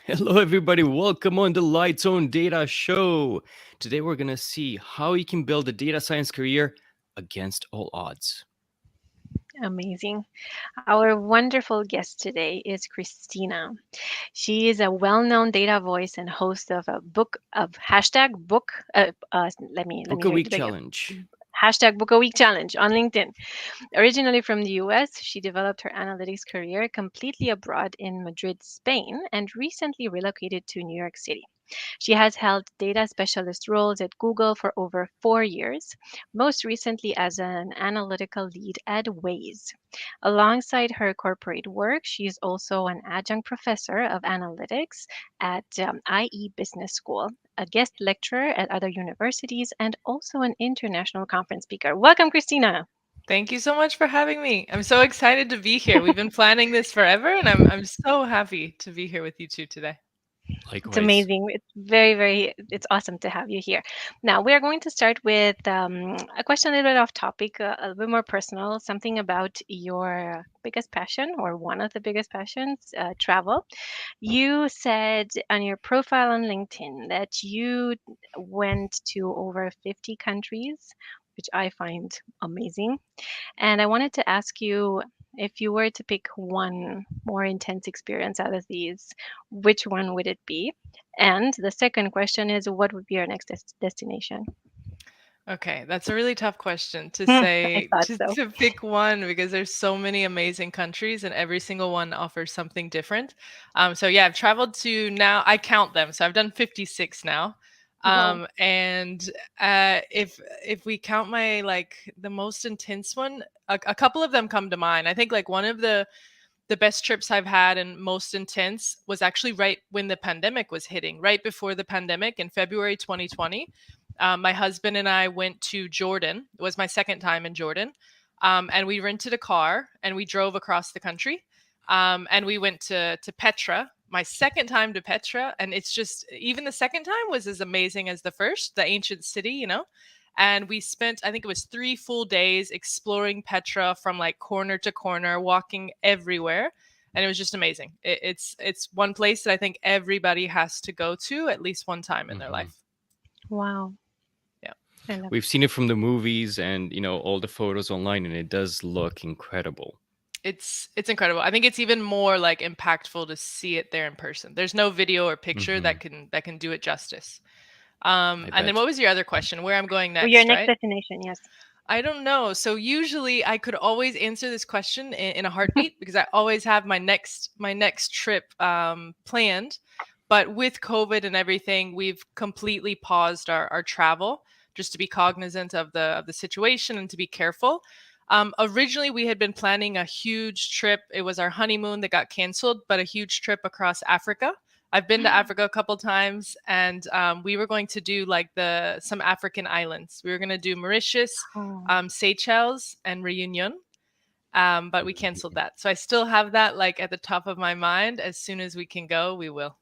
Hello, everybody. Welcome on the Lights On Data Show. Today, we're going to see how you can build a data science career against all odds. Amazing. Our wonderful guest today is Christina. She is a well-known data voice and host of a book of hashtag book. Let me Book a hear it Week again. Challenge. Hashtag Book a Week Challenge on LinkedIn. Originally from the US, she developed her analytics career completely abroad in Madrid, Spain, and recently relocated to New York City. She has held data specialist roles at Google for over 4 years, most recently as an analytical lead at Waze. Alongside her corporate work, she is also an adjunct professor of analytics at IE Business School, a guest lecturer at other universities, and also an international conference speaker. Welcome, Christina. Thank you so much for having me. I'm so excited to be here. We've been planning this forever, and I'm so happy to be here with you two today. It's Likewise. amazing. It's it's awesome to have you here. Now, we are going to start with a question a little bit off topic, a little bit more personal, something about your biggest passion or one of the biggest passions, travel. You said on your profile on LinkedIn that you went to over 50 countries, which I find amazing. And I wanted to ask you if you were to pick one more intense experience out of these, which one would it be? And the second question is, what would be your next destination? Okay, that's a really tough question to I say thought so. to pick one because there's so many amazing countries and every single one offers something different. So yeah, I've traveled to now I count them. So I've done 56 now. Wow. And if we count my like the most intense one, a couple of them come to mind. I think like one of the best trips I've had and most intense was actually right when the pandemic was hitting, right before the pandemic in February 2020. My husband and I went to Jordan. It was my second time in Jordan. And we rented a car and we drove across the country. And we went to Petra, my second time to Petra. And it's just, even the second time was as amazing as the first, the ancient city, And we spent, I think it was 3 full days exploring Petra from like corner to corner, walking everywhere. And it was just amazing. It's one place that I think everybody has to go to at least one time in their Mhm. life. Wow. Yeah. I love We've seen it from the movies and, all the photos online, and it does look incredible. It's incredible. I think it's even more like impactful to see it there in person. There's no video or picture Hmm. that can do it justice. I And then bet. what was your other question? Where I'm going your next, next right? destination. Yes. I don't know. So usually I could always answer this question in a heartbeat because I always have my next trip planned. But with COVID and everything, we've completely paused our travel just to be cognizant of the situation and to be careful. Originally, we had been planning a huge trip. It was our honeymoon that got canceled, but a huge trip across Africa. I've been to Africa a couple times, and we were going to do like the some African islands. We were going to do Mauritius, Oh, Seychelles, and Reunion, but we canceled that. So I still have that like at the top of my mind. As soon as we can go, we will.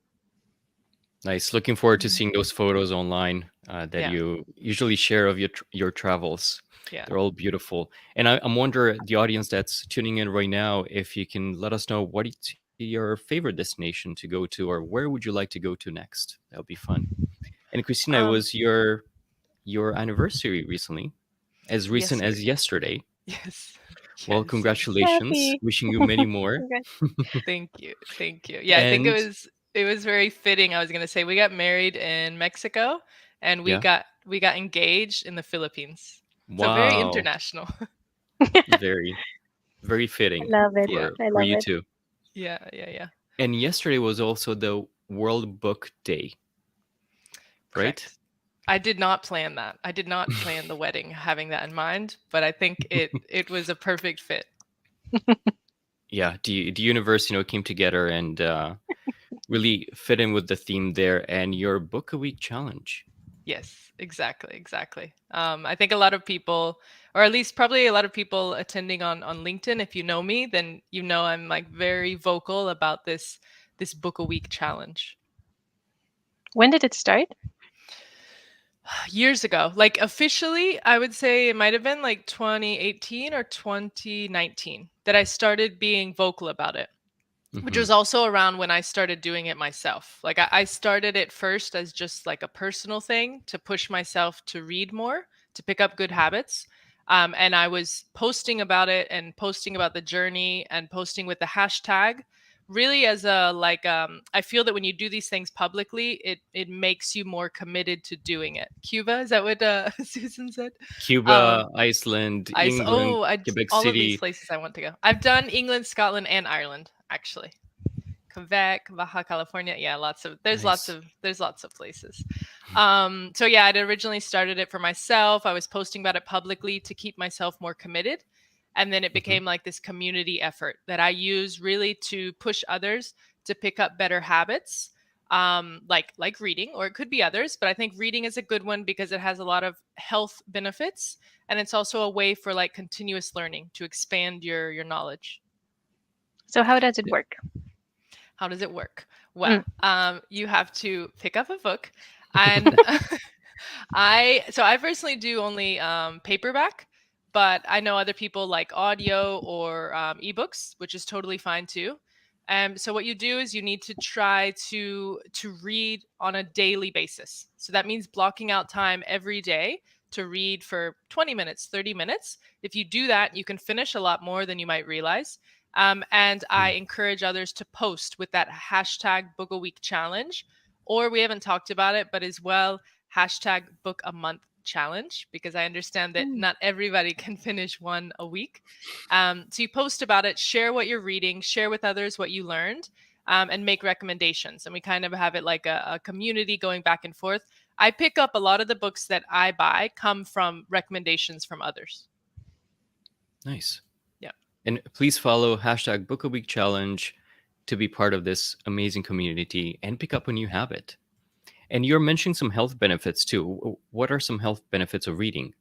Nice. Looking forward to mm, seeing those photos online that Yeah, you usually share of your travels. yeah. They're all beautiful. And I'm wondering, the audience that's tuning in right now, if you can let us know what is your favorite destination to go to, or where would you like to go to next? That would be fun. And Christina, it Um, was your anniversary recently, as recent yes, as yesterday. yes, Well, yes, yes. congratulations. happy. Wishing you many more. Congrats. Thank you, thank you. Yeah, I think it And was it was very fitting. I was gonna say we got married in Mexico, and we yeah, got engaged in the Philippines. So very wow, international. very very I fitting love it. Yeah, I for love you it. too. yeah. And yesterday was also the World Book Day, right? Correct. I did not plan that. I did not plan the wedding having that in mind, but I think it was a perfect fit. Yeah, the universe, came together and really fit in with the theme there, and your book a week challenge. Yes, exactly, exactly. I think a lot of people, or at least probably a lot of people attending on LinkedIn, if you know me, then you know I'm like very vocal about this book a week challenge. When did it start? Years ago, like officially, I would say it might have been like 2018 or 2019 that I started being vocal about it. which Hmm. was also around when I started doing it myself. Like I started it first as just like a personal thing to push myself to read more, to pick up good habits. And I was posting about it and posting about the journey and posting with the hashtag really as a like I feel that when you do these things publicly, it makes you more committed to doing it. Cuba, is that what Susan said? Cuba, Um Iceland, England, Quebec all of these City. places I want to go. I've done England, Scotland, and Ireland actually. Quebec, Baja California. Yeah, Nice. there's lots of places. So yeah, I'd originally started it for myself. I was posting about it publicly to keep myself more committed. And then it Hmm. became like this community effort that I use really to push others to pick up better habits. Like reading, or it could be others, but I think reading is a good one because it has a lot of health benefits, and it's also a way for like continuous learning to expand your knowledge. So how does it work? How does it work? Mm. Well, you have to pick up a book, and I personally do only paperback, but I know other people like audio or ebooks, which is totally fine too. So what you do is you need to try to read on a daily basis. So that means blocking out time every day to read for 20 minutes, 30 minutes. If you do that, you can finish a lot more than you might realize. And I encourage others to post with that hashtag book a week challenge, or we haven't talked about it, but as well, hashtag book a month challenge, because I understand that Mm. not everybody can finish one a week. So you post about it, share what you're reading, share with others what you learned, and make recommendations. And we kind of have it like a community going back and forth. I pick up a lot of the books that I buy come from recommendations from others. Nice. Yeah. And please follow hashtag Book a Week Challenge to be part of this amazing community and pick up a new habit. And you're mentioning some health benefits too. What are some health benefits of reading?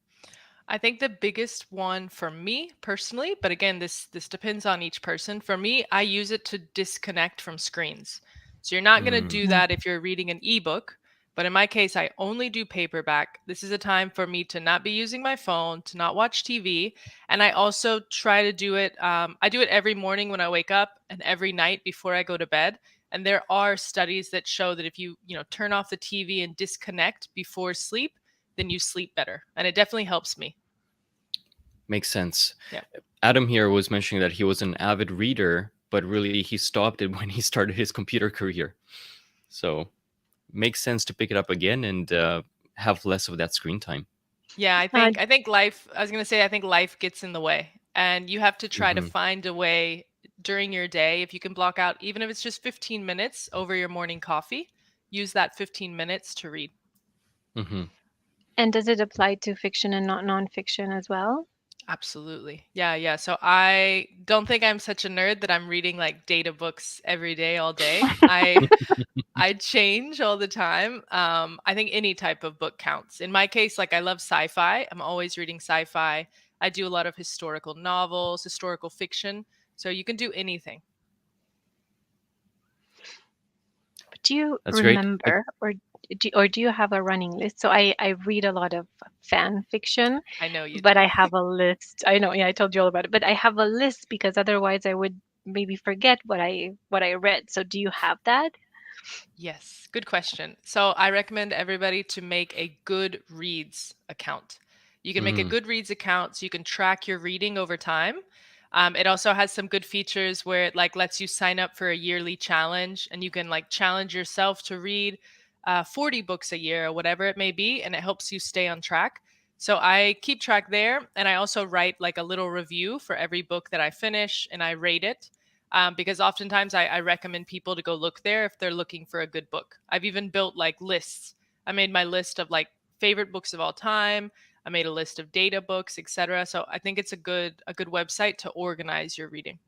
I think the biggest one for me personally, but again, this depends on each person. For me, I use it to disconnect from screens. So you're not going to Mm, do Mm. that if you're reading an ebook, but in my case, I only do paperback. This is a time for me to not be using my phone, to not watch TV, and I also try to do it. I do it every morning when I wake up and every night before I go to bed. And there are studies that show that if you turn off the TV and disconnect before sleep, then you sleep better. And it definitely helps me. makes sense. Yeah. Adam here was mentioning that he was an avid reader, but really he stopped it when he started his computer career. So makes sense to pick it up again and have less of that screen time. Yeah, Uh, I think life, I was going to say, I think life gets in the way, and you have to try to Hmm. find a way during your day. If you can block out, even if it's just 15 minutes over your morning coffee, use that 15 minutes to read. Hmm. and does it apply to fiction and not nonfiction as well? Absolutely. Yeah, yeah. So I don't think I'm such a nerd that I'm reading like data books every day, all day. I change all the time. I think any type of book counts. In my case, like I love sci-fi. I'm always reading sci-fi. I do a lot of historical novels, historical fiction. So you can do anything. But do you That's great. remember, or do you have a running list? So I read a lot of fan fiction, I know you but do. I have a list. I know, yeah, I told you all about it. But I have a list because otherwise I would maybe forget what I read. So do you have that? Yes, good question. So I recommend everybody to make a Goodreads account. You can make a Mm, Goodreads account so you can track your reading over time. It also has some good features where it like lets you sign up for a yearly challenge, and you can like challenge yourself to read 40 books a year or whatever it may be, and it helps you stay on track. So I keep track there, and I also write like a little review for every book that I finish, and I rate it, because oftentimes I recommend people to go look there if they're looking for a good book. I've even built like lists. I made my list of like favorite books of all time. I made a list of data books, etc. So I think it's a good website to organize your reading.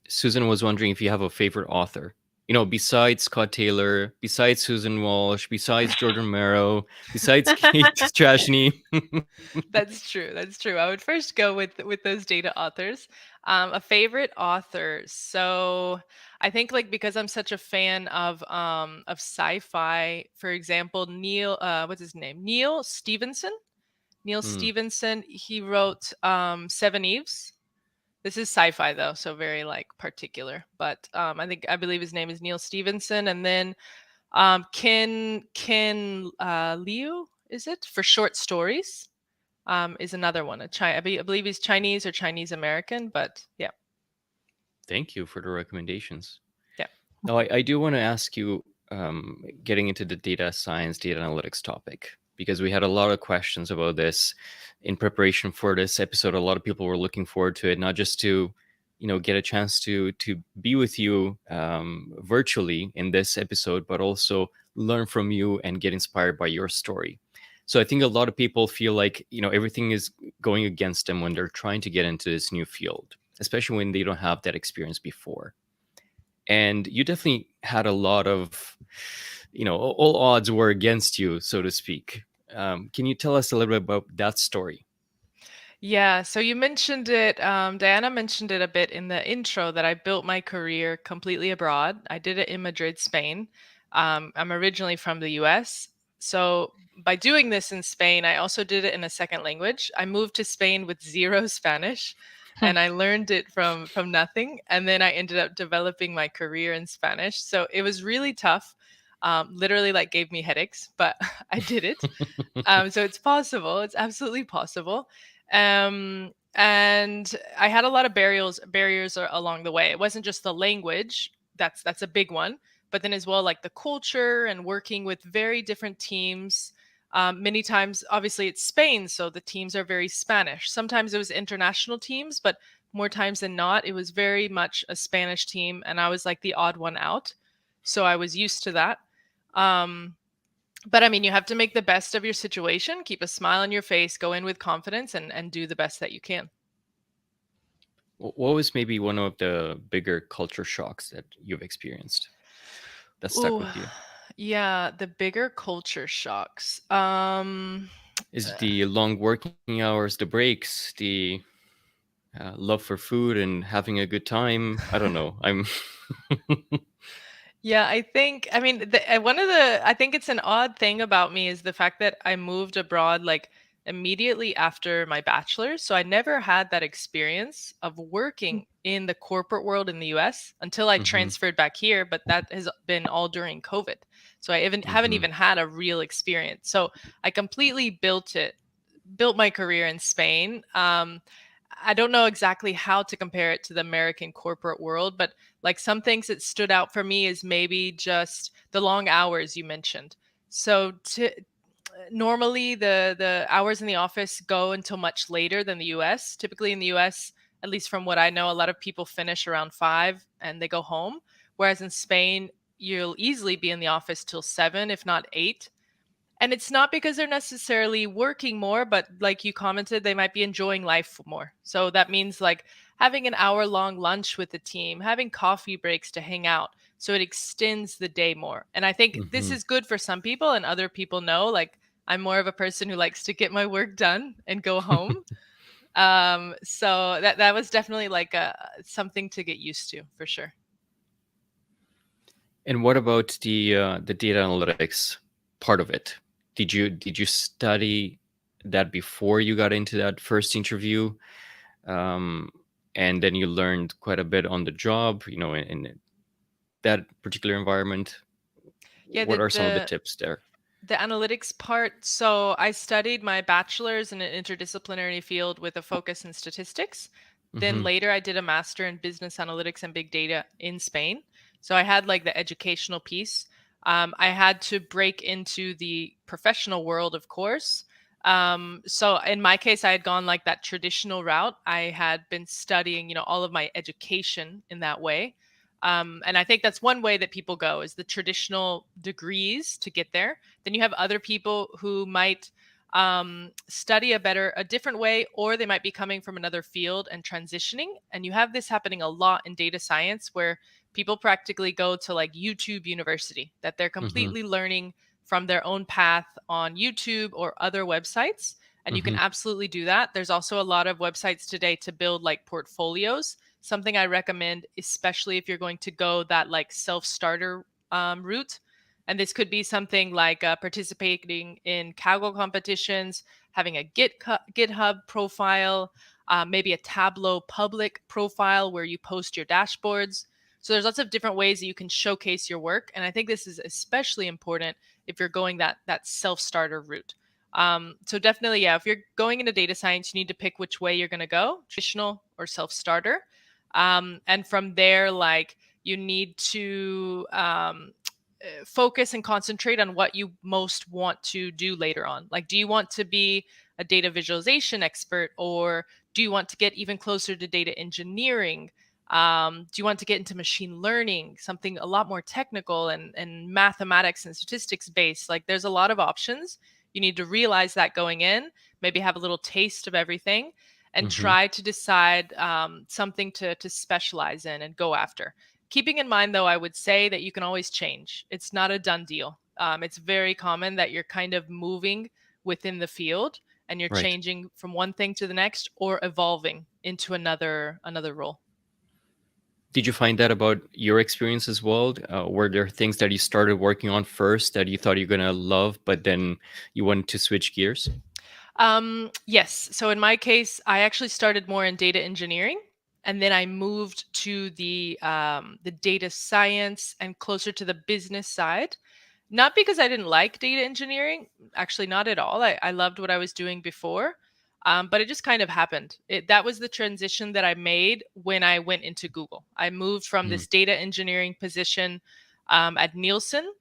Susan was wondering if you have a favorite author. You know, besides Scott Taylor, besides Susan Walsh, besides Jordan Romero, besides Kate Strachny. That's true. That's true. I would first go with those data authors. A favorite author. So I think like because I'm such a fan of sci-fi, for example, Neil what's his name? Neil Stevenson. Neil Mm, Stevenson. He wrote Seven Eves. This is sci-fi though, so very like particular. But I believe his name is Neil Stevenson, and then Ken Liu, is it, for short stories? Is another one. I believe he's Chinese or Chinese American, but yeah, Thank you for the recommendations. yeah. Now, I do want to ask you, getting into the data science, data analytics topic, because we had a lot of questions about this in preparation for this episode. A lot of people were looking forward to it, not just to, get a chance to be with you virtually in this episode, but also learn from you and get inspired by your story. So I think a lot of people feel like, everything is going against them when they're trying to get into this new field, especially when they don't have that experience before. And you definitely had a lot of, all odds were against you, so to speak. Can you tell us a little bit about that story? Yeah, so you mentioned it, Diana mentioned it a bit in the intro that I built my career completely abroad. I did it in Madrid, Spain. I'm originally from the US. So by doing this in Spain, I also did it in a second language. I moved to Spain with zero Spanish and I learned it from nothing. And then I ended up developing my career in Spanish. So it was really tough. Literally like gave me headaches, but I did it. So it's possible. It's absolutely possible. And I had a lot of along the way. It wasn't just the language. That's a big one, but then as well like the culture and working with very different teams. Many times, obviously, it's Spain, so the teams are very Spanish. Sometimes it was international teams, but more times than not, it was very much a Spanish team, and I was like the odd one out. So I was used to that. Um, but I mean, you have to make the best of your situation, keep a smile on your face, go in with confidence, and do the best that you can. What was maybe one of the bigger culture shocks that you've experienced that stuck Ooh, with you? yeah, the bigger culture shocks. Is it the long working hours, the breaks, the love for food and having a good time? I don't know. Yeah, I mean, I think it's an odd thing about me is the fact that I moved abroad like immediately after my bachelor's. So I never had that experience of working in the corporate world in the US until I Mm-hmm, transferred back here, but that has been all during COVID. So I haven't mm-hmm, even had a real experience. So I completely built my career in Spain. I don't know exactly how to compare it to the American corporate world, but like some things that stood out for me is maybe just the long hours you mentioned. So normally the hours in the office go until much later than the US. Typically in the US, at least from what I know, a lot of people finish around 5 and they go home, whereas in Spain you'll easily be in the office till 7 if not 8. And it's not because they're necessarily working more, but like you commented, they might be enjoying life more. So that means like having an hour long lunch with the team, having coffee breaks to hang out. So it extends the day more. And I think this mm-hmm. is good for some people, and other people know. Like I'm more of a person who likes to get my work done and go home. So that was definitely like something to get used to for sure. And what about the data analytics part of it? Did you study that before you got into that first interview, um, and then you learned quite a bit on the job? In that particular environment, Yeah, what are some of the tips there? the analytics part. So I studied my bachelor's in an interdisciplinary field with a focus in statistics. Then Mm-hmm, later I did a master in business analytics and big data in Spain. So I had like the educational piece. I had to break into the professional world, of course. So in my case, I had gone like that traditional route. I had been studying, all of my education in that way. And I think that's one way that people go is the traditional degrees to get there. Then you have other people who might study a different way, or they might be coming from another field and transitioning. And you have this happening a lot in data science where people practically go to like YouTube University, that they're mm-hmm, completely learning from their own path on YouTube or other websites. And you can mm-hmm, absolutely do that. There's also a lot of websites today to build like portfolios. Something I recommend, especially if you're going to go that like self-starter route. And this could be something like participating in Kaggle competitions, having a GitHub profile, maybe a Tableau public profile where you post your dashboards. So there's lots of different ways that you can showcase your work. And I think this is especially important if you're going that self-starter route. So definitely, yeah, if you're going into data science, you need to pick which way you're going to go, traditional or self-starter. And from there, like you need to focus and concentrate on what you most want to do later on. Like, do you want to be a data visualization expert, or do you want to get even closer to data engineering? Do you want to get into machine learning, something a lot more technical and mathematics and statistics based? Like, there's a lot of options. You need to realize that going in, maybe have a little taste of everything, and Hmm. try to decide something to specialize in and go after. Keeping in mind, though, I would say that you can always change. It's not a done deal. It's very common that you're kind of moving within the field and you're Right. changing from one thing to the next or evolving into another role. Did you find that about your experience as well? Were there things that you started working on first that you thought you're gonna love, but then you wanted to switch gears? Yes. So in my case, I actually started more in data engineering, and then I moved to the data science and closer to the business side. Not because I didn't like data engineering, actually not at all. I loved what I was doing before, but it just kind of happened. That was the transition that I made when I went into Google. I moved from Mm. this data engineering position at Nielsen,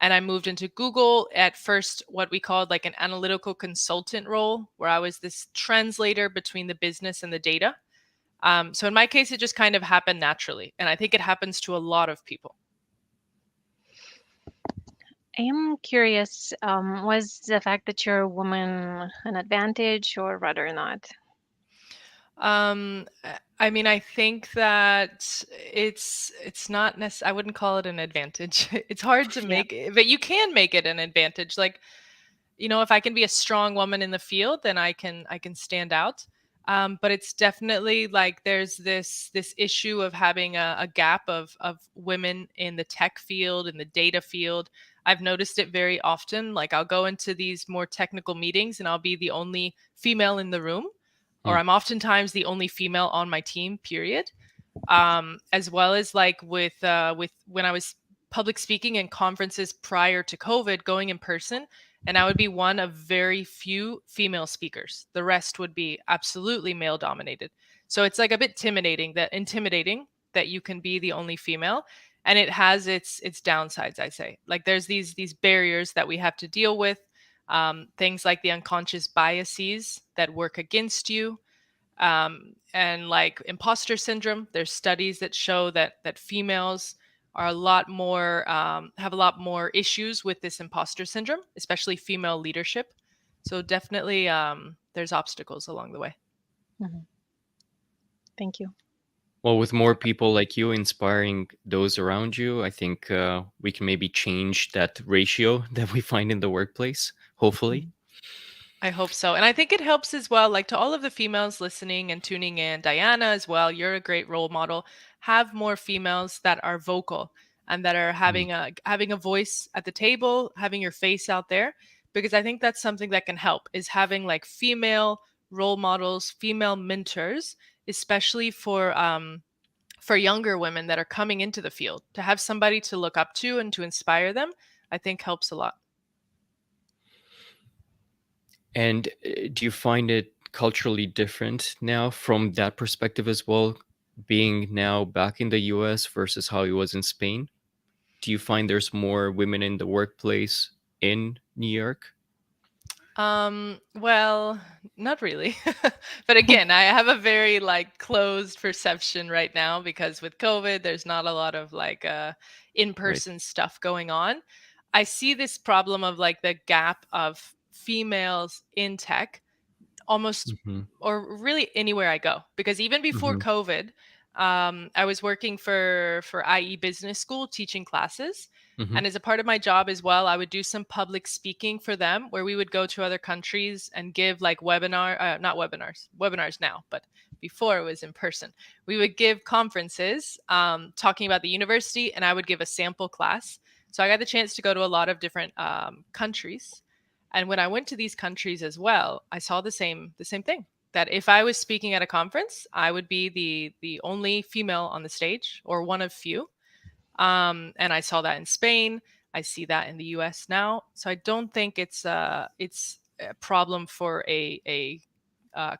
and I moved into Google at first, what we called like an analytical consultant role, where I was this translator between the business and the data. So in my case, it just kind of happened naturally, and I think it happens to a lot of people. I am curious, was the fact that you're a woman an advantage or rather not? I mean, I think that it's not I wouldn't call it an advantage. It's hard to Yeah. make it, but you can make it an advantage. Like, if I can be a strong woman in the field, then I can stand out. But it's definitely like there's this issue of having a gap of women in the tech field, in the data field. I've noticed it very often. Like, I'll go into these more technical meetings and I'll be the only female in the room, or Mm. I'm oftentimes the only female on my team, period. As well as like with when I was public speaking in conferences prior to COVID, going in person, and I would be one of very few female speakers. The rest would be absolutely male dominated. So it's like a bit intimidating that you can be the only female, and it has its downsides. I say, like, there's these barriers that we have to deal with. Things like the unconscious biases that work against you, and like imposter syndrome. There's studies that show that females are a lot more have a lot more issues with this imposter syndrome, especially female leadership. So definitely, there's obstacles along the way. Mhm. Thank you. Well, with more people like you inspiring those around you, I think we can maybe change that ratio that we find in the workplace, hopefully. Mhm. I hope so. And I think it helps as well, like, to all of the females listening and tuning in, Diana as well, you're a great role model. Have more females that are vocal and that are Mm. having a voice at the table, having your face out there, because I think that's something that can help, is having like female role models, female mentors, especially for younger women that are coming into the field. To have somebody to look up to and to inspire them, I think helps a lot. And do you find it culturally different now from that perspective as well, being now back in the US versus how it was in Spain? Do you find there's more women in the workplace in New York? Well, not really. But again, I have a very like closed perception right now because with COVID, there's not a lot of like Right. in-person stuff going on. I see this problem of like the gap of females in tech almost, Hmm. or really anywhere I go, because even before Hmm. COVID, I was working for IE Business School teaching classes. Hmm. And as a part of my job as well, I would do some public speaking for them, where we would go to other countries and give like not webinars now, but before it was in person. We would give conferences talking about the university, and I would give a sample class. So I got the chance to go to a lot of different countries. And when I went to these countries as well, I saw the same thing. that if I was speaking at a conference, I would be the only female on the stage, or one of few. And I saw that in Spain. I see that in the U.S. now. So I don't think it's a problem for a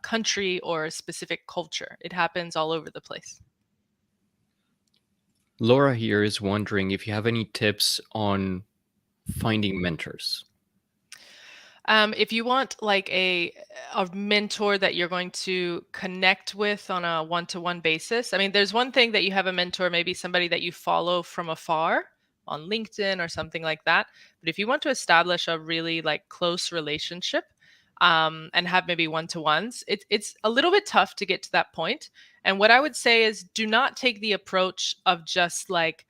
country or a specific culture. It happens all over the place. Laura here is wondering if you have any tips on finding mentors. If you want like a mentor that you're going to connect with on a one-to-one basis, I mean, there's one thing that you have a mentor, maybe somebody that you follow from afar on LinkedIn or something like that. But if you want to establish a really like close relationship, and have maybe one-to-ones, it's a little bit tough to get to that point. And what I would say is, do not take the approach of just like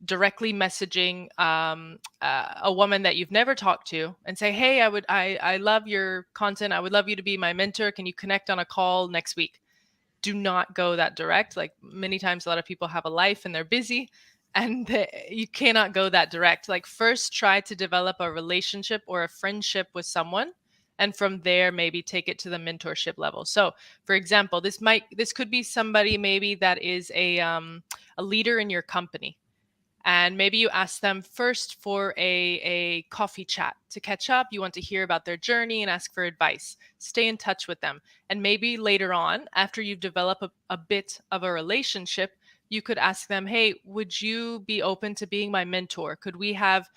directly messaging a woman that you've never talked to and say, hey, I love your content, I would love you to be my mentor, can you connect on a call next week? Do not go that direct. Like, many times a lot of people have a life and they're busy, and you cannot go that direct. Like, first try to develop a relationship or a friendship with someone, and from there maybe take it to the mentorship level. So for example, this could be somebody maybe that is a leader in your company, and maybe you ask them first for a coffee chat to catch up. You want to hear about their journey and ask for advice. Stay in touch with them. And maybe later on, after you've developed a bit of a relationship, you could ask them, hey, would you be open to being my mentor? Could we have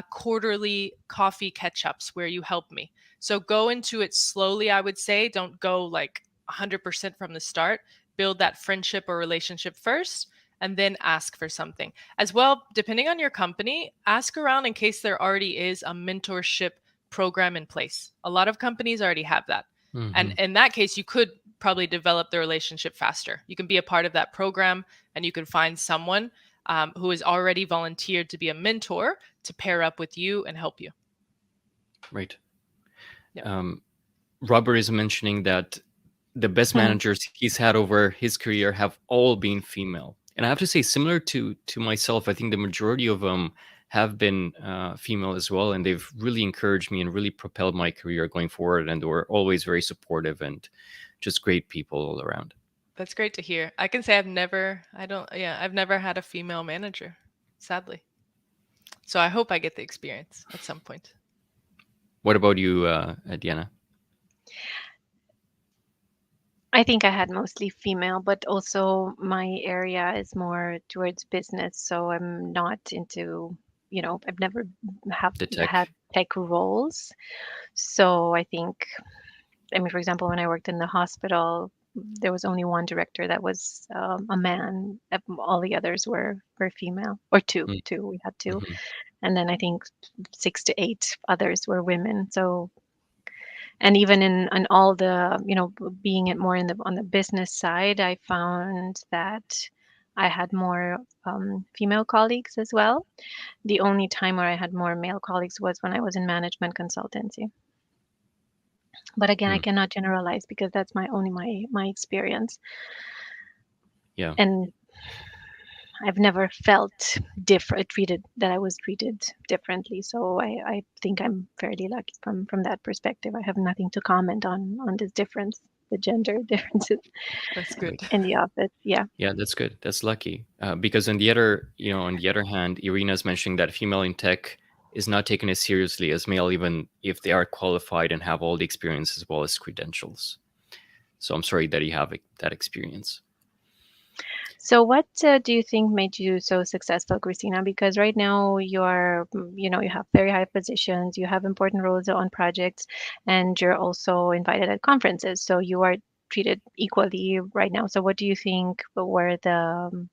quarterly coffee catch ups where you help me? So go into it slowly, I would say. Don't go like 100% from the start. Build that friendship or relationship first, and then ask for something. As well, depending on your company, ask around in case there already is a mentorship program in place. A lot of companies already have that. And Mhm. in that case, you could probably develop the relationship faster. You can be a part of that program, and you can find someone who has already volunteered to be a mentor to pair up with you and help you. Right. Yeah. Robert is mentioning that the best Hmm. managers he's had over his career have all been female, and I have to say, similar to myself, I think the majority of them have been female as well, and they've really encouraged me and really propelled my career going forward, and were always very supportive and just great people all around. That's great to hear. I can say I've never had a female manager, sadly. So I hope I get the experience at some point. What about you, Diana? I think I had mostly female, but also my area is more towards business, so I'm not into, I've never have The had tech. tech roles. So I think, I mean, for example, when I worked in the hospital, there was only one director that was a man. All the others were female, or two. We had two, Mm-hmm. and then I think 6 to 8 others were women. So, and even in all the, being it more in the on the business side, I found that I had more female colleagues as well. The only time where I had more male colleagues was when I was in management consultancy. But again, I Mm. cannot generalize because that's my experience. Yeah. And I've never felt different treated that I was treated differently. So I think I'm fairly lucky from that perspective. I have nothing to comment on this difference, the gender differences That's good. Right. in the office. Yeah. Yeah, that's good. That's lucky. Because on the other hand, Irina's mentioning that female in tech is not taken as seriously as male, even if they are qualified and have all the experience as well as credentials. So I'm sorry that you have that experience. So what do you think made you so successful, Christina? Because right now you're, you have very high positions, you have important roles on projects, and you're also invited at conferences. So you are treated equally right now. So what do you think were the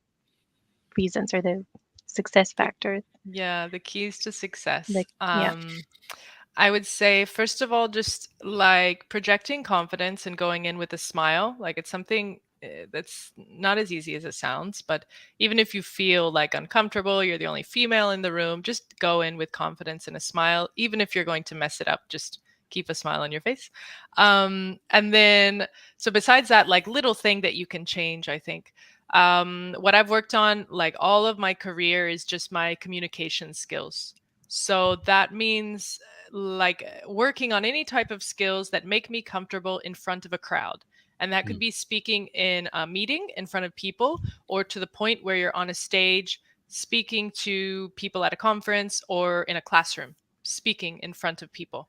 reasons or the success The, factors? yeah, the keys to success. Like, yeah. I would say, first of all, just like projecting confidence and going in with a smile. Like, it's something that's not as easy as it sounds, but even if you feel like uncomfortable, you're the only female in the room, just go in with confidence and a smile. Even if you're going to mess it up, just keep a smile on your face. And then, so besides that, like little thing that you can change, I think. What I've worked on, like all of my career, is just my communication skills. So that means like working on any type of skills that make me comfortable in front of a crowd. And that could Mm. be speaking in a meeting in front of people, or to the point where you're on a stage speaking to people at a conference, or in a classroom speaking in front of people.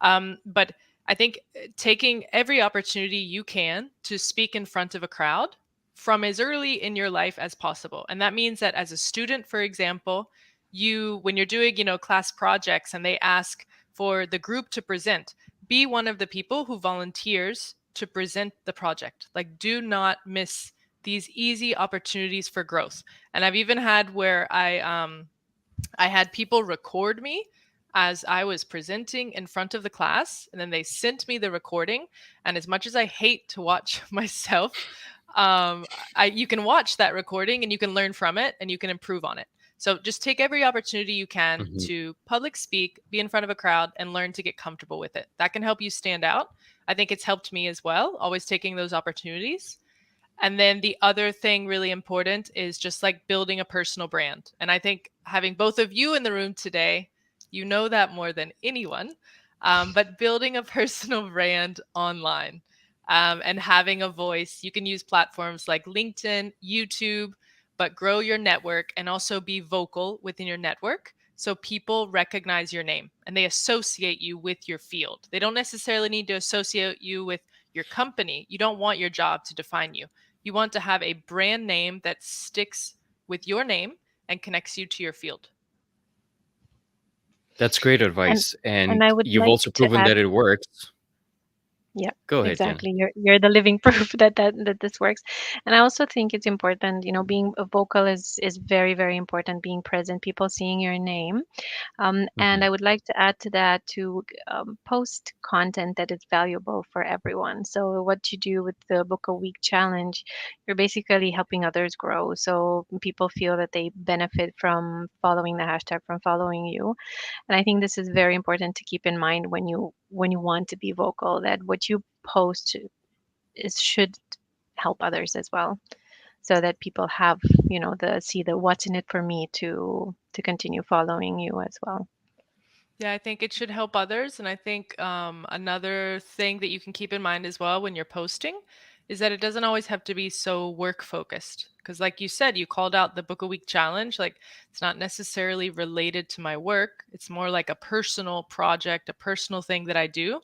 But I think taking every opportunity you can to speak in front of a crowd from as early in your life as possible. And that means that as a student, for example, when you're doing, class projects and they ask for the group to present, be one of the people who volunteers to present the project. Like, do not miss these easy opportunities for growth. And I've even had where I had people record me as I was presenting in front of the class, and then they sent me the recording. And as much as I hate to watch myself, you can watch that recording and you can learn from it and you can improve on it. So just take every opportunity you can Mhm. to public speak, be in front of a crowd, and learn to get comfortable with it. That can help you stand out. I think it's helped me as well, always taking those opportunities. And then the other thing really important is just like building a personal brand. And I think having both of you in the room today, you know that more than anyone, but building a personal brand online, and having a voice. You can use platforms like LinkedIn, YouTube, but grow your network and also be vocal within your network. So people recognize your name and they associate you with your field. They don't necessarily need to associate you with your company. You don't want your job to define you. You want to have a brand name that sticks with your name and connects you to your field. That's great And advice, and I would you've like also to proven add. that it works. Yeah, Go ahead, Jen. exactly. You're the living proof that this works. And I also think it's important, being a vocal is very, very important, being present, people seeing your name. And Mhm. I would like to add to that to post content that is valuable for everyone. So what you do with the Book a Week challenge, you're basically helping others grow. So people feel that they benefit from following the hashtag, from following you. And I think this is very important to keep in mind when you want to be vocal, that what you post should help others as well, so that people have, the what's in it for me to continue following you as well. Yeah, I think it should help others. And I think another thing that you can keep in mind as well when you're posting is that it doesn't always have to be so work focused. Because, like you said, you called out the Book a Week challenge. Like, it's not necessarily related to my work, it's more like a personal project, a personal thing that I do.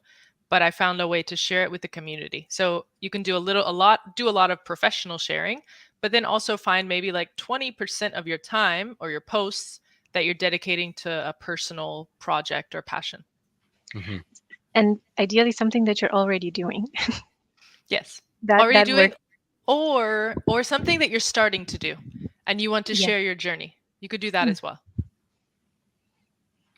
But I found a way to share it with the community. So you can do a lot of professional sharing, but then also find maybe like 20% of your time or your posts that you're dedicating to a personal project or passion. Mhm. And ideally something that you're already doing. Yes. that Already that doing, works. or something that you're starting to do and you want to Yeah. share your journey. You could do that Mm, as well.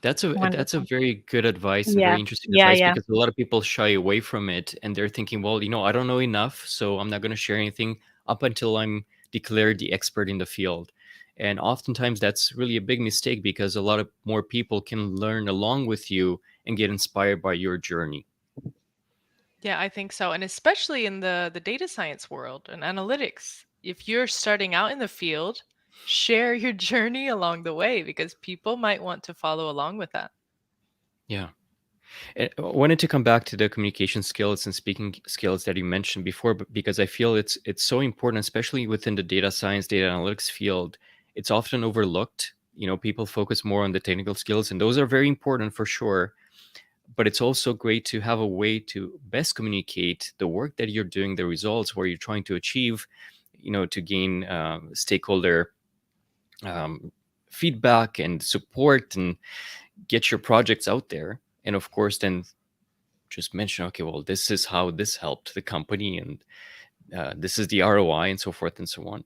That's a wonderful. very good advice and Yeah, very interesting yeah, advice yeah. because a lot of people shy away from it and they're thinking, well, I don't know enough, so I'm not going to share anything up until I'm declared the expert in the field. And oftentimes that's really a big mistake because a lot of more people can learn along with you and get inspired by your journey. Yeah, I think so. And especially in the data science world and analytics, if you're starting out in the field, share your journey along the way because people might want to follow along with that. Yeah. I wanted to come back to the communication skills and speaking skills that you mentioned before, but because I feel it's so important, especially within the data science, data analytics field. It's often overlooked. People focus more on the technical skills, and those are very important for sure. But it's also great to have a way to best communicate the work that you're doing, the results, where you're trying to achieve, to gain stakeholder um, feedback and support and get your projects out there. And of course, then just mention, okay, well, this is how this helped the company, and this is the ROI, and so forth and so on.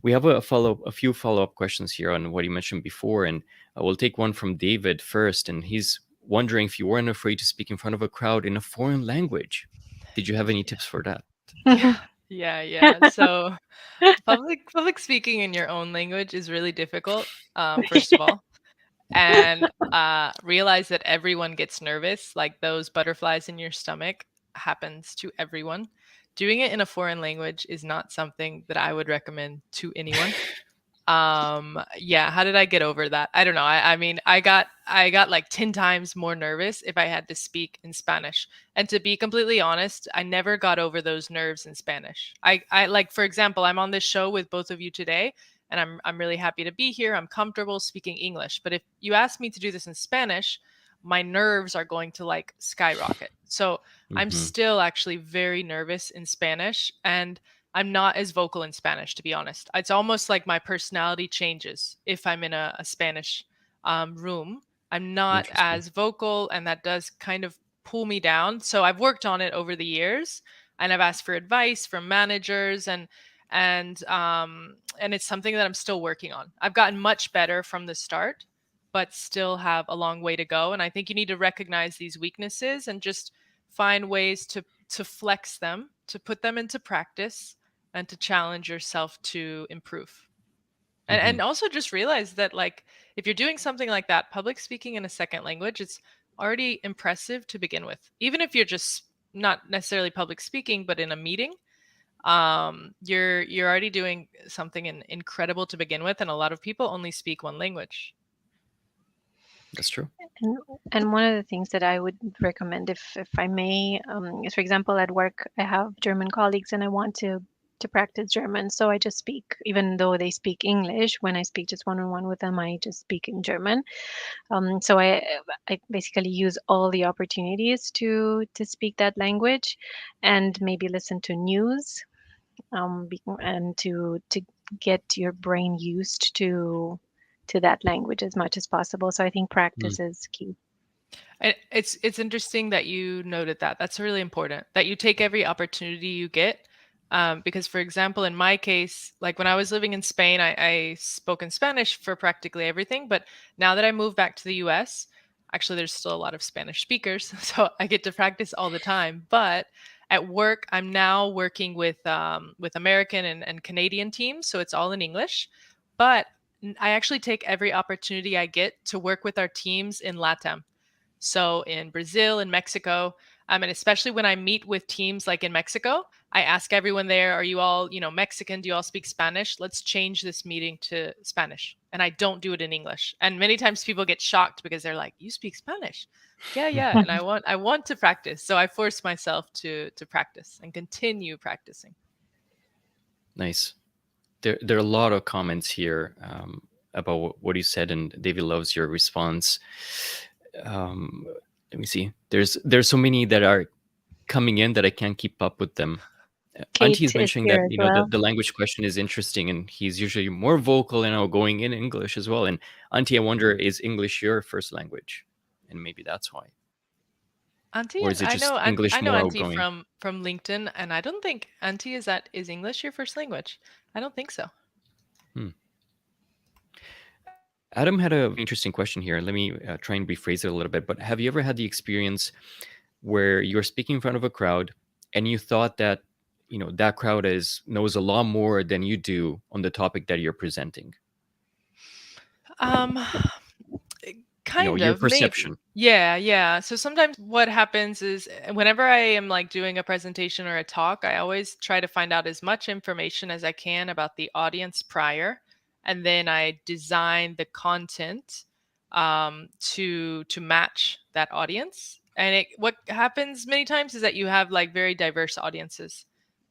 We have a few follow up questions here on what you mentioned before, and we'll take one from David first, and he's wondering if you weren't afraid to speak in front of a crowd in a foreign language. Did you have any tips for that? Yeah, yeah, yeah. So public speaking in your own language is really difficult, first of all. And realize that everyone gets nervous, like those butterflies in your stomach happens to everyone. Doing it in a foreign language is not something that I would recommend to anyone. Yeah, how did I get over that? I don't know. I mean, I got like 10 times more nervous if I had to speak in Spanish. And to be completely honest, I never got over those nerves in Spanish. I like, for example, I'm on this show with both of you today, and I'm really happy to be here. I'm comfortable speaking English. But if you ask me to do this in Spanish, my nerves are going to like skyrocket. So I'm Hmm. still actually very nervous in Spanish, and I'm not as vocal in Spanish, to be honest. It's almost like my personality changes if I'm in a Spanish room. I'm not Interesting. as vocal, and that does kind of pull me down. So I've worked on it over the years, and I've asked for advice from managers, and it's something that I'm still working on. I've gotten much better from the start, but still have a long way to go. And I think you need to recognize these weaknesses and just find ways to flex them, to put them into practice, and to challenge yourself to improve. And Hmm. also just realize that, like, if you're doing something like that, public speaking in a second language, it's already impressive to begin with. Even if you're just not necessarily public speaking, but in a meeting, you're already doing something incredible to begin with. And a lot of people only speak one language. That's true. And, and one of the things that I would recommend, if I may, is, for example, at work, I have German colleagues and I want to practice German. So I just speak, even though they speak English, when I speak just one-on-one with them, I just speak in German. So I basically use all the opportunities to speak that language, and maybe listen to news, and to get your brain used to that language as much as possible. So I think Mm. practice is key. It's interesting that you noted that. That's really important that you take every opportunity you get. Because, for example, in my case, like when I was living in Spain, I spoke in Spanish for practically everything. But now that I moved back to the US, actually, there's still a lot of Spanish speakers, so I get to practice all the time. But at work, I'm now working with American and Canadian teams, so it's all in English. But I actually take every opportunity I get to work with our teams in LATAM, so in Brazil and Mexico, and especially when I meet with teams like in Mexico, I ask everyone there, "Are you all, Mexican? Do you all speak Spanish? Let's change this meeting to Spanish." And I don't do it in English. And many times people get shocked because they're like, "You speak Spanish?" Yeah, yeah. And I want to practice, so I force myself to practice and continue practicing. Nice. There are a lot of comments here about what you said, and David loves your response. Um, Let me see. There's so many that are coming in that I can't keep up with them. Auntie Kate is is mentioning that here as well. the language question is interesting, and he's usually more vocal and going in English as well. And Auntie, I wonder, is English your first language? And maybe that's why, Auntie, or is it I just know English I know more Auntie outgoing? from LinkedIn, and I don't think Auntie is English your first language. I don't think so. Hmm. Adam had a interesting question here. Let me try and rephrase it a little bit. But have you ever had the experience where you're speaking in front of a crowd and you thought that that crowd knows a lot more than you do on the topic that you're presenting? Um, kind Your of, maybe. perception. Yeah, yeah. So sometimes what happens is, whenever I am like doing a presentation or a talk, I always try to find out as much information as I can about the audience prior, and then I design the content to match that audience. And what happens many times is that you have like very diverse audiences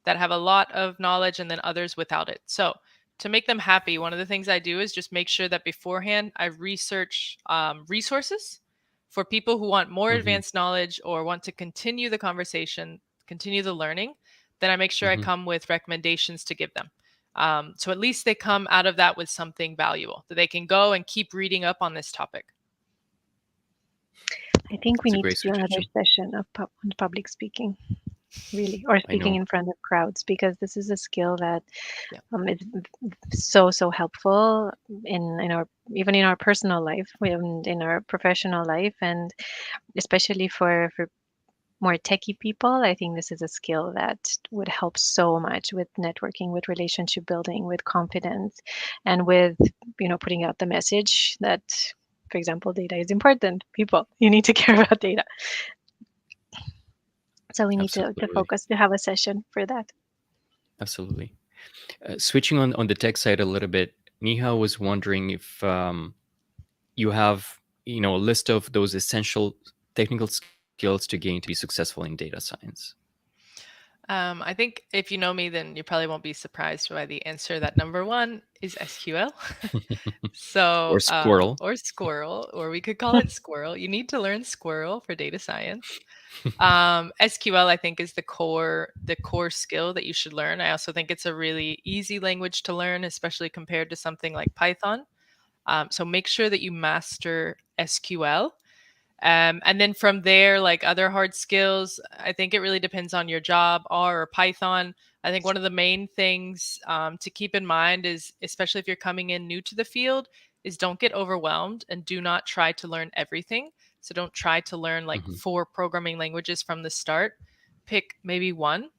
that have a lot of knowledge and then others without it. So to make them happy, one of the things I do is just make sure that beforehand I research resources for people who want more Hmm. advanced knowledge or want to continue the conversation, continue the learning. Then I make sure I Hmm. come with recommendations to give them. So at least they come out of that with something valuable that they can go and keep reading up on this topic. I think we It's a need to great do another suggestion. session of on public speaking, really, or I speaking know. in front of crowds, because this is a skill that Yeah. is so helpful in our, even in our personal life and in our professional life, and especially for more techie people. I think this is a skill that would help so much with networking, with relationship building, with confidence, and with putting out the message that, for example, data is important. People, you need to care about data. So we need to Absolutely. focus, to have a session for that. Absolutely. Switching on the tech side a little bit, Niha was wondering if you have, a list of those essential technical skills to gain to be successful in data science. I think if you know me, then you probably won't be surprised by the answer that number one is SQL. Or squirrel. Or Squirrel, or we could call it Squirrel. You need to learn Squirrel for data science. SQL, I think, is the core skill that you should learn. I also think it's a really easy language to learn, especially compared to something like Python. So make sure that you master SQL. And then from there, like other hard skills, I think it really depends on your job, R or Python. I think one of the main things to keep in mind is, especially if you're coming in new to the field, is don't get overwhelmed and do not try to learn everything. So don't try to learn like Hmm. 4 programming languages from the start. Pick maybe one.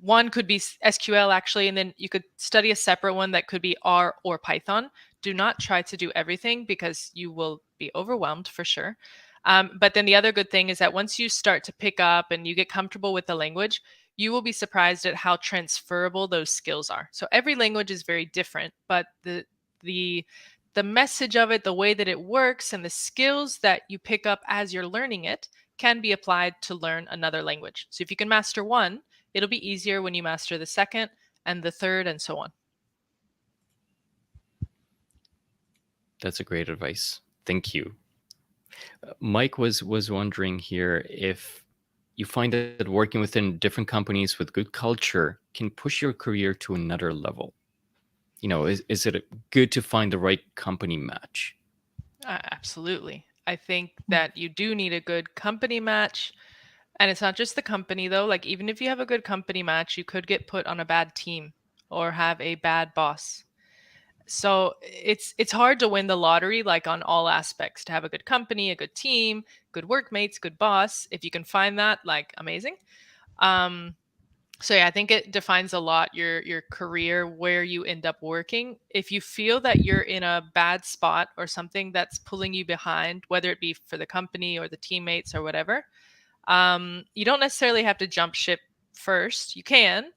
One could be SQL actually, and then you could study a separate one that could be R or Python. Do not try to do everything because you will be overwhelmed for sure. But then the other good thing is that once you start to pick up and you get comfortable with the language, you will be surprised at how transferable those skills are. So every language is very different, but the the message of it, the way that it works, and the skills that you pick up as you're learning it can be applied to learn another language. So if you can master one, it'll be easier when you master the second and the third and so on. That's a great advice. Thank you. Mike was wondering here if you find that working within different companies with good culture can push your career to another level. Is it good to find the right company match? Absolutely. I think that you do need a good company match. And it's not just the company, though. Like, even if you have a good company match, you could get put on a bad team or have a bad boss. So it's hard to win the lottery, like on all aspects, to have a good company, a good team, good workmates, good boss. If you can find that, like, amazing. Um, so yeah, I think it defines a lot your career, where you end up working. If you feel that you're in a bad spot or something that's pulling you behind, whether it be for the company or the teammates or whatever, you don't necessarily have to jump ship first. You can,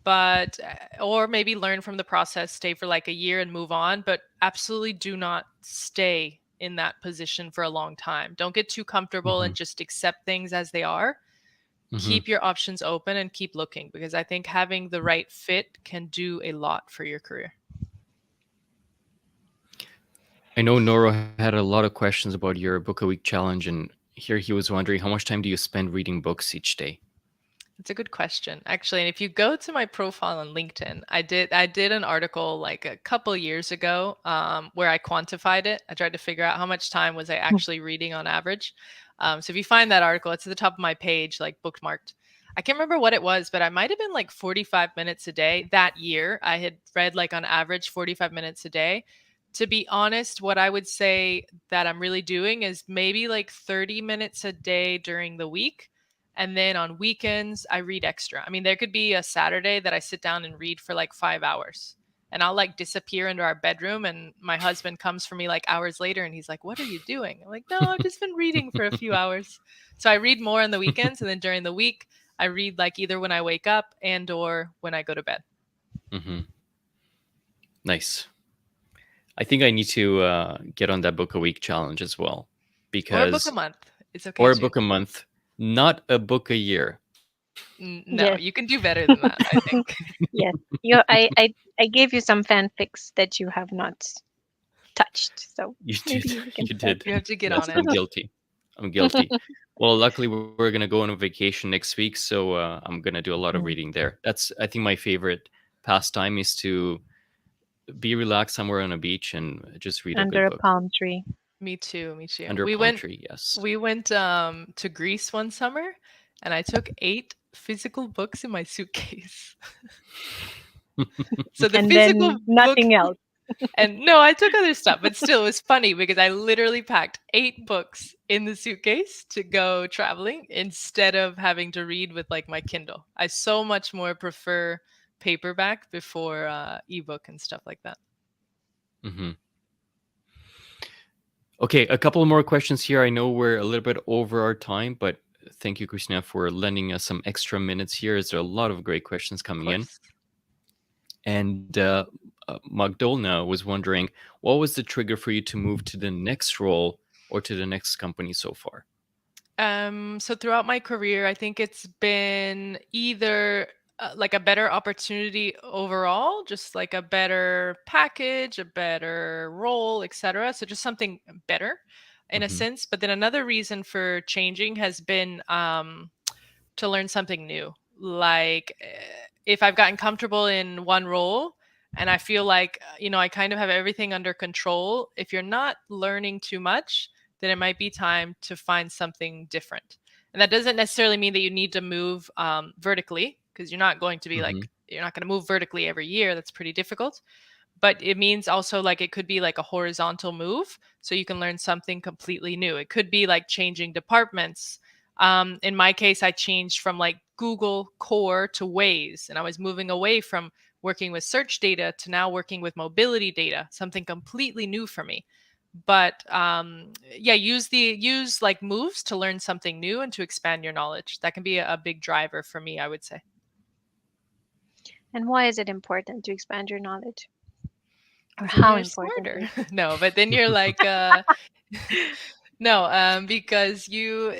but or maybe learn from the process, stay for like a year and move on, but absolutely do not stay in that position for a long time. Don't get too comfortable Hmm. and just accept things as they are. Hmm. Keep your options open and keep looking, because I think having the right fit can do a lot for your career. I know Noro had a lot of questions about your book a week challenge, and here he was wondering how much time do you spend reading books each day? It's a good question, actually. And if you go to my profile on LinkedIn, I did an article like a couple years ago, where I quantified it. I tried to figure out how much time was I actually reading on average. So if you find that article, it's at the top of my page, like bookmarked. I can't remember what it was, but I might have been like 45 minutes a day that year. I had read like on average 45 minutes a day. To be honest, what I would say that I'm really doing is maybe like 30 minutes a day during the week, and then on weekends, I read extra. I mean, there could be a Saturday that I sit down and read for like 5 hours. And I'll like disappear into our bedroom, and my husband comes for me like hours later and he's like, "What are you doing?" I'm like, "No, I've just been reading for a few hours." So I read more on the weekends, and then during the week, I read like either when I wake up and or when I go to bed. Hmm. Nice. I think I need to get on that book a week challenge as well, Or a book a because month. It's okay or a too. book a month, not a book a year. No, Yes, you can do better than that, I think. yes. I gave you some fanfics that you have not touched, so You maybe did. you can You start. did. You have to get Yes, on I'm it. guilty. I'm guilty. Well, luckily we're gonna go on a vacation next week, so I'm gonna do a lot of Mm. reading there. That's, I think, my favorite pastime is to be relaxed somewhere on a beach and just read a good Under a book palm tree. Me too, me too. under a palm tree. Yes. We went to Greece one summer, and I took 8 physical books in my suitcase. So the And physical then books, nothing else. and no, I took other stuff, but still it was funny because I literally packed 8 books in the suitcase to go traveling instead of having to read with like my Kindle. I so much more prefer paperback before ebook and stuff like that. Hmm. Okay, a couple more questions here. I know we're a little bit over our time, but thank you, Christina, for lending us some extra minutes here. There are a lot of great questions Of coming in. course. And Magdolna was wondering, what was the trigger for you to move to the next role or to the next company so far? So throughout my career, I think it's been either like a better opportunity overall, just like a better package, a better role, etc. So just something better in a Hmm. sense. But then another reason for changing has been to learn something new. Like if I've gotten comfortable in one role and I feel like, I kind of have everything under control, if you're not learning too much, then it might be time to find something different. And that doesn't necessarily mean that you need to move vertically, because you're not going to be Hmm. like, you're not going to move vertically every year. That's pretty difficult. But it means also like it could be like a horizontal move. So you can learn something completely new. It could be like changing departments. In my case, I changed from like Google Core to Waze, and I was moving away from working with search data to now working with mobility data, something completely new for me. But yeah, use like moves to learn something new and to expand your knowledge. That can be a big driver for me, I would say. And why is it important to expand your knowledge? Or Then how you're important smarter. is it? No, but then you're like no, because you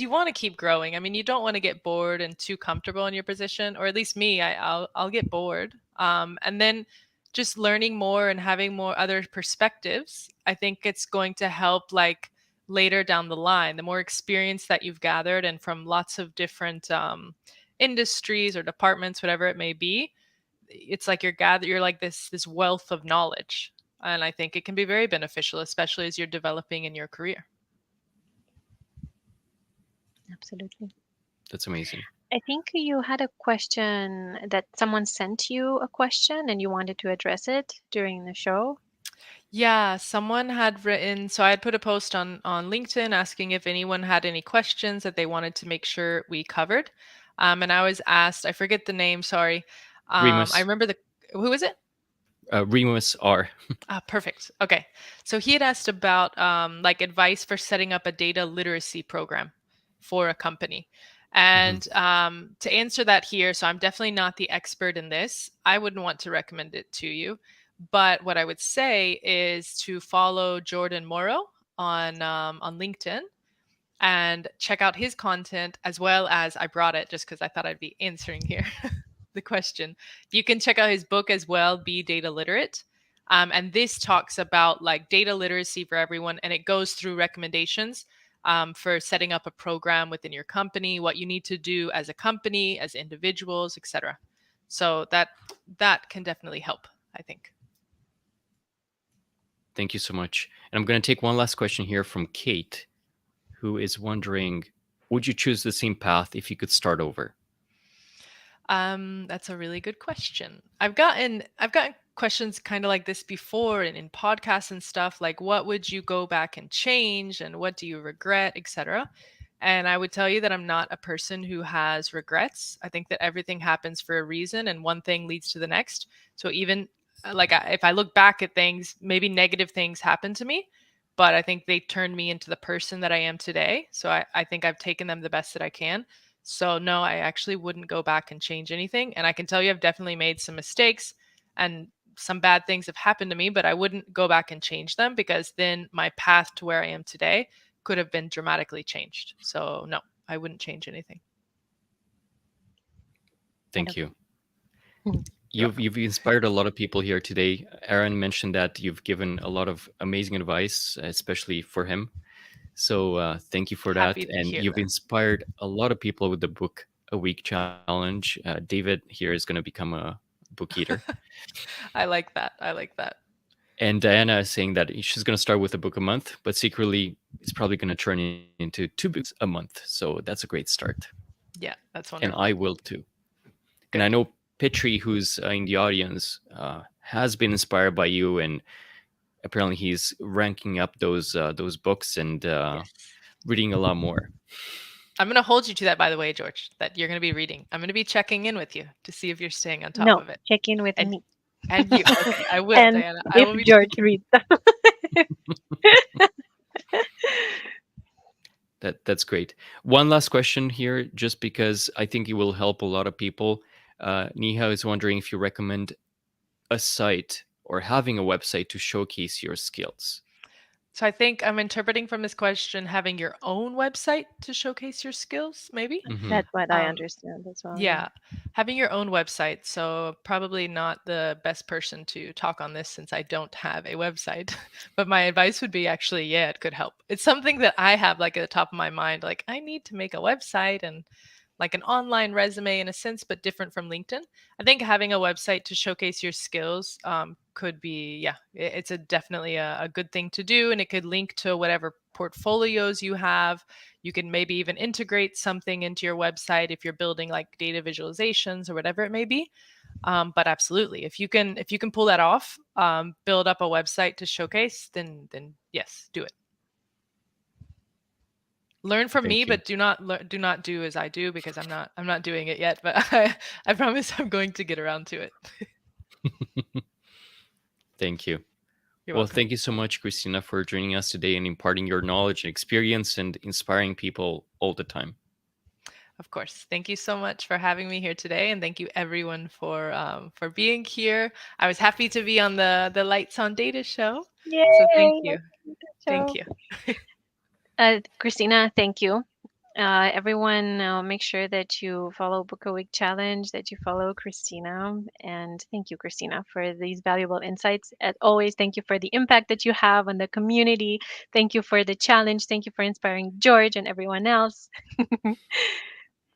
want to keep growing. I mean, you don't want to get bored and too comfortable in your position, or at least me, I'll get bored. And then just learning more and having more other perspectives, I think it's going to help like later down the line. The more experience that you've gathered and from lots of different industries or departments, whatever it may be, it's like you're like this wealth of knowledge, and I think it can be very beneficial, especially as you're developing in your career. Absolutely. That's amazing. I think you had a question that someone sent you a question and you wanted to address it during the show. Yeah, someone had written, so I had put a post on LinkedIn asking if anyone had any questions that they wanted to make sure we covered. And I was asked, I forget the name, sorry. I Remus, remember the who is it? Remus R. Ah, perfect. Okay. So he had asked about like advice for setting up a data literacy program for a company. Hmm. And to answer that here, so I'm definitely not the expert in this. I wouldn't want to recommend it to you. But what I would say is to follow Jordan Morrow on LinkedIn and check out his content, as well as I brought it just because I thought I'd be answering here the question. You can check out his book as well, Be Data Literate. And this talks about like data literacy for everyone, and it goes through recommendations for setting up a program within your company, what you need to do as a company, as individuals, etc. So that can definitely help, I think. Thank you so much. And I'm going to take one last question here from Kate, who is wondering, would you choose the same path if you could start over? That's a really good question. I've gotten questions kind of like this before in podcasts and stuff, like what would you go back and change and what do you regret, etc. And I would tell you that I'm not a person who has regrets. I think that everything happens for a reason and one thing leads to the next. So even if I look back at things, maybe negative things happened to me, but I think they turned me into the person that I am today. So I think I've taken them the best that I can. So no, I actually wouldn't go back and change anything. And I can tell you I've definitely made some mistakes and some bad things have happened to me, but I wouldn't go back and change them because then my path to where I am today could have been dramatically changed. So no, I wouldn't change anything. Thank you. Wonderful. You're You've inspired a lot of people here today. Aaron mentioned that you've given a lot of amazing advice, especially for him. So thank you for that. happy to And hear you've that. inspired a lot of people with the book a week challenge. David here is going to become a book eater. I like that. I like that. And Diana is saying that she's going to start with a book a month, but secretly it's probably going to turn into 2 books a month. So that's a great start. Yeah, that's And wonderful. I will too. And Good. I know Petri, who's in the audience, has been inspired by you, and apparently he's ranking up those books and Yes. reading a lot more. I'm going to hold you to that, by the way, George, that you're going to be reading. I'm going to be checking in with you to see if you're staying on top No, of it. check in with And me. you, okay, I will, And Diana. I if will be George checking. reads them. That's great. One last question here, just because I think it will help a lot of people. Niha is wondering if you recommend a site or having a website to showcase your skills? So I think I'm interpreting from this question having your own website to showcase your skills, maybe. Hmm. That's what I Um, understand as well. Yeah. yeah, having your own website. So probably not the best person to talk on this since I don't have a website. But my advice would be actually, yeah, it could help. It's something that I have like at the top of my mind, like I need to make a website and like an online resume in a sense, but different from LinkedIn. I think having a website to showcase your skills could be, yeah, it's a definitely a good thing to do, and it could link to whatever portfolios you have. You can maybe even integrate something into your website if you're building like data visualizations or whatever it may be. But absolutely, if you can pull that off, build up a website to showcase, then yes, do it. Learn from me, Thank you. but do not do as I do because I'm not doing it yet. But I promise I'm going to get around to it. Thank you. You're Well, welcome. thank you so much, Christina, for joining us today and imparting your knowledge and experience and inspiring people all the time. Of course. Thank you so much for having me here today, and thank you everyone for being here. I was happy to be on the Lights on Data show. So thank Yay! you. Thank So, you. Christina, thank you. Everyone, make sure that you follow Book a Week Challenge, that you follow Christina. And thank you, Christina, for these valuable insights. As always, thank you for the impact that you have on the community. Thank you for the challenge. Thank you for inspiring George and everyone else. And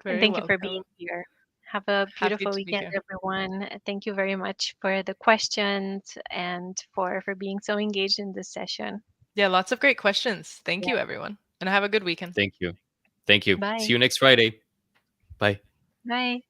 Very thank you for being welcome. here. Have a Happy beautiful to be weekend, here. everyone. Thank you very much for the questions and for being so engaged in this session. Yeah, lots of great questions. Thank Yeah. you, everyone. And have a good weekend. Thank you. Thank you. See Bye. you next Friday. Bye. Bye.